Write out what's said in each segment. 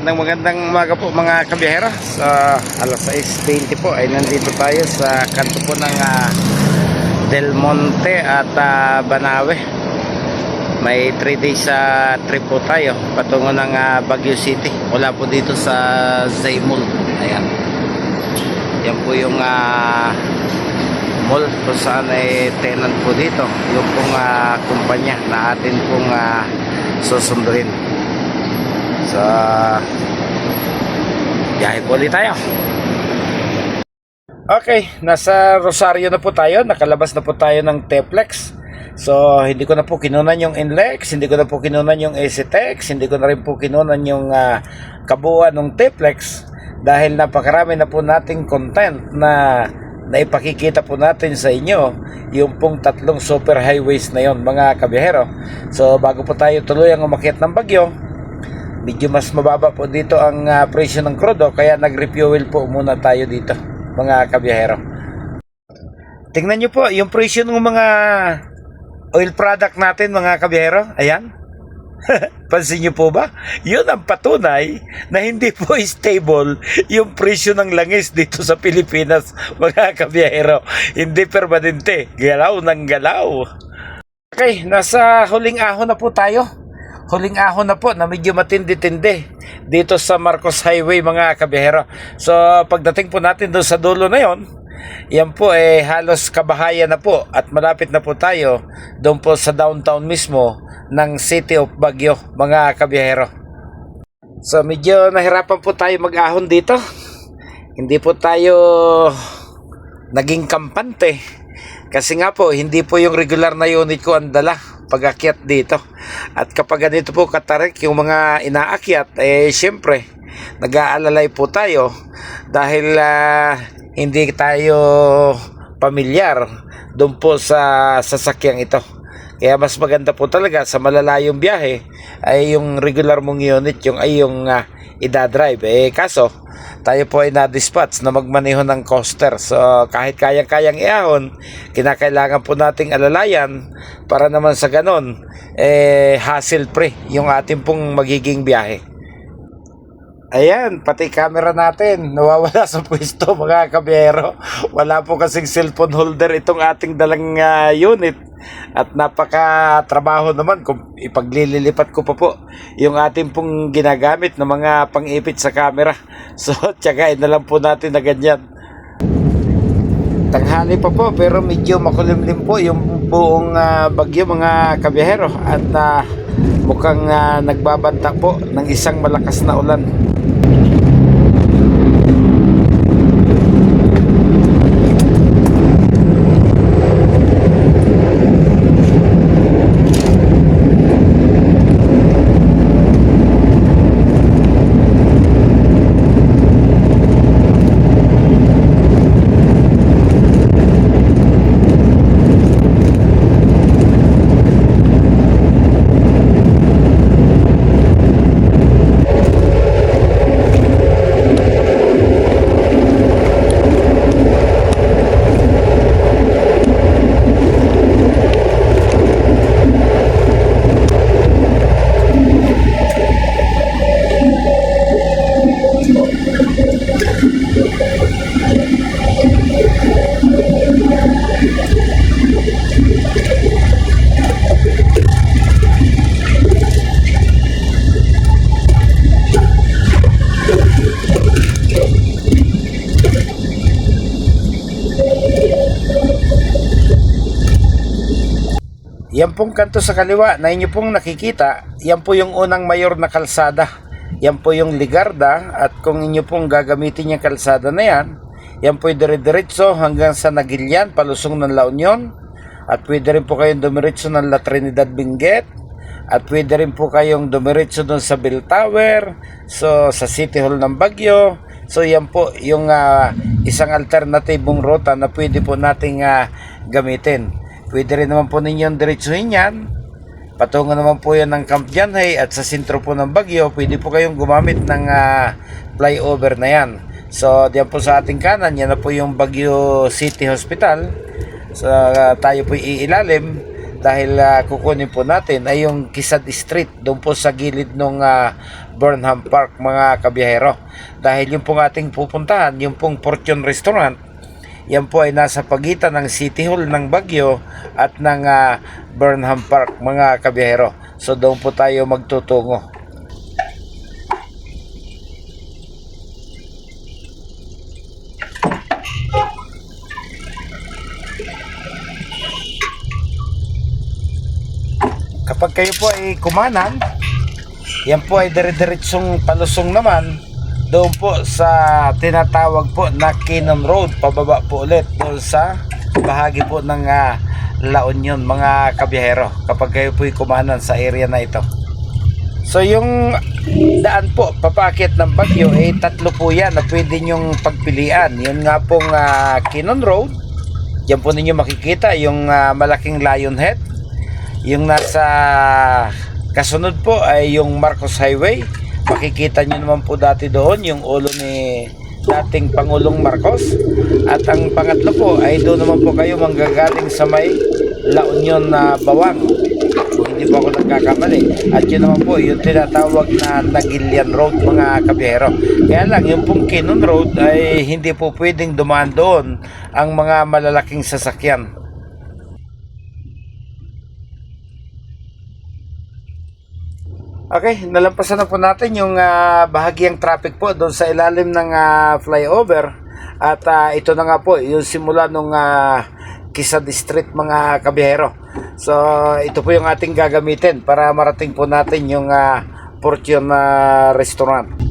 Magandang umaga po mga kabiyahero. Sa alas 6:20 po ay nandito tayo sa kanto po ng Del Monte at Banawe. May 3 days trip po tayo patungo ng Baguio City. Wala po dito sa Zaimul. Ayan. Yan po yung mall kung saan ay tenant po dito. Yung pong kumpanya na atin pong susunduin. So biyahe po ulit tayo. Okay, nasa Rosario na po tayo. Nakalabas na po tayo ng Teplex. So hindi ko na po kinunan yung Inlex, hindi ko na po kinunan yung ACTEX, hindi ko na rin po kinunan yung kabuuan ng Teplex, dahil napakarami na po nating content na naipakikita po natin sa inyo yung pong 3 super highways na yon mga kabiyahero. So bago po tayo tuluyang umakyat ng Baguio, medyo mas mababa po dito ang presyo ng crudo, kaya nag-refuel po muna tayo dito mga kabiyahero. Tingnan nyo po yung presyo ng mga oil product natin mga kabiyahero. Ayan. Pansin nyo po ba? Yun ang patunay na hindi po stable yung presyo ng langis dito sa Pilipinas mga kabiyahero. Hindi permanente. Galaw ng galaw. Okay, nasa huling ahon na po tayo. Huling ahon na po na medyo matindi-tindi dito sa Marcos Highway mga kabiyahero. So pagdating po natin doon sa dulo na yon, yan po halos kabahayan na po at malapit na po tayo doon po sa downtown mismo ng City of Baguio mga kabiyahero. So medyo nahirapan po tayo mag-ahon dito. Hindi po tayo naging kampante kasi nga po hindi po yung regular na unit ko ang dala pag-akyat dito. At kapag ganito po katarik yung mga inaakyat, syempre nag-aalalay po tayo dahil hindi tayo pamilyar doon po sa sasakyang ito. Kaya mas maganda po talaga sa malalayong biyahe ay yung regular mong unit yung idadrive. Kaso tayo po ay na-dispatch na magmaneho ng coaster. So kahit kayang-kayang iahon, kinakailangan po nating alalayan para naman sa ganon hassle free yung ating pong magiging biyahe. Ayan, pati camera natin nawawala sa pwesto mga kabiyero. Wala po kasing cellphone holder itong ating dalang unit. At napaka-trabaho naman kung ipaglililipat ko pa po yung ating pong ginagamit na mga pang-ipit sa camera. So, tsagain na lang po natin na ganyan. Tanghali pa po pero medyo makulimlim po yung buong Baguio mga kabiyero. At mukhang nagbabanta po ng isang malakas na ulan. Yan pong kanto sa kaliwa na inyo pong nakikita, yan po yung unang mayor na kalsada. Yan po yung Ligarda, at kung inyo pong gagamitin yung kalsada na yan, yan po yung dire-diretso hanggang sa Nagilian, palusong ng La Union. At pwede rin po kayong dumiretso ng La Trinidad Benguet. At pwede rin po kayong dumiretso doon sa Bell Tower, so sa City Hall ng Baguio. So yan po yung isang alternatibong ruta na pwede po nating gamitin. Pwede rin naman po ninyong diretsuhin yan. Patungo naman po yan ng Camp Janhay at sa sentro po ng Baguio, pwede po kayong gumamit ng flyover na yan. So diyan po sa ating kanan, yan na po yung Baguio City Hospital. So tayo po iilalim. dahil kukunin po natin ay yung Quezon Street doon po sa gilid ng Burnham Park mga kabiyahero. Dahil yung pong ating pupuntahan, yung pong Fortune Restaurant, yan po ay nasa pagitan ng City Hall ng Baguio at ng Burnham Park mga kabiyahero. So doon po tayo magtutungo. Kapag kayo po ay kumanan, yan po ay dire-diretsong palusong naman doon po sa tinatawag po na Cannon Road, pababa po ulit doon sa bahagi po ng La Union mga kabiyahero, kapag kayo po ay kumanan sa area na ito. So yung daan po papakit ng Baguio ay tatlo po yan na pwede nyong pagpilian. Yun nga pong Cannon Road, yan po ninyo makikita yung malaking Lionhead. Yung nasa kasunod po ay yung Marcos Highway. Makikita nyo naman po dati doon yung ulo ni dating Pangulong Marcos. At ang pangatlo po ay doon naman po kayo manggagaling sa may La Union na Bawang, kung hindi po ako nagkakamali. At yun naman po yung tinatawag na Nagilian Road mga kabiyahero. Kaya lang yung pong Cannon Road ay hindi po pwedeng dumaan doon ang mga malalaking sasakyan. Okay, nalampasan na po natin yung bahagyang traffic po doon sa ilalim ng flyover. At ito na nga po yung simula ng Quezon Street mga kabiyahero. So ito po yung ating gagamitin para marating po natin yung Fortune Restaurant.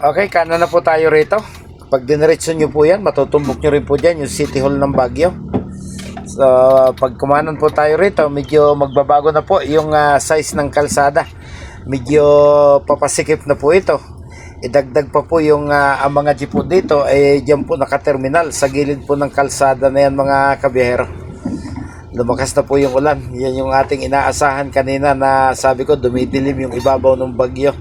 Okay, kanan na po tayo rito. Pag diniretso nyo po yan, matutumbok nyo rin po dyan yung City Hall ng Baguio. So pag kumanan po tayo rito, medyo magbabago na po yung size ng kalsada. Medyo papasikip na po ito. Idagdag pa po yung ang mga jeep po dito ay dyan po nakaterminal sa gilid po ng kalsada na yan mga kabiyahero. Lumakas na po yung ulan. Yan yung ating inaasahan kanina na sabi ko dumidilim yung ibabaw ng Baguio.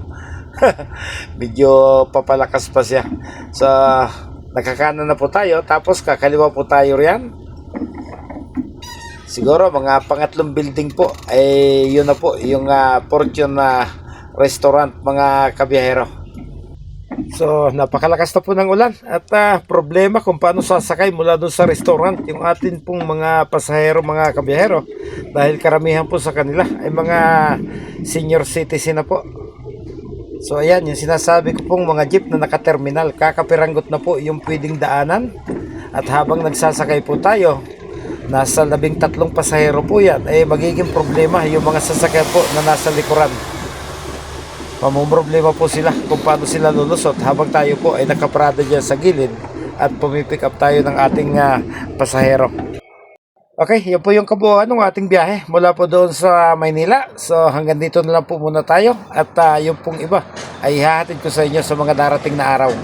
Medyo papalakas pa siya. So nakakanan na po tayo, tapos kakaliwa po tayo riyan. Siguro mga pangatlong building po ay yun na po yung Fortune Restaurant mga kabiyahero. So napakalakas na po ng ulan at problema kung paano sasakay mula doon sa restaurant yung atin pong mga pasahero mga kabiyahero, dahil karamihan po sa kanila ay mga senior citizen na po. So ayan yung sinasabi ko pong mga jeep na nakaterminal, kakapiranggot na po yung pwedeng daanan. At habang nagsasakay po tayo, nasa 13 pasahero po yan, eh magiging problema yung mga sasakyan po na nasa likuran. Mamumroblema po sila kung paano sila lulusot habang tayo po ay nakaparada dyan sa gilid at pumipick up tayo ng ating pasahero. Okay, yan po yung kabuuan ng ating biyahe mula po doon sa Maynila. So hanggang dito na lang po muna tayo at yung pong iba ay ihahatid ko sa inyo sa mga darating na araw.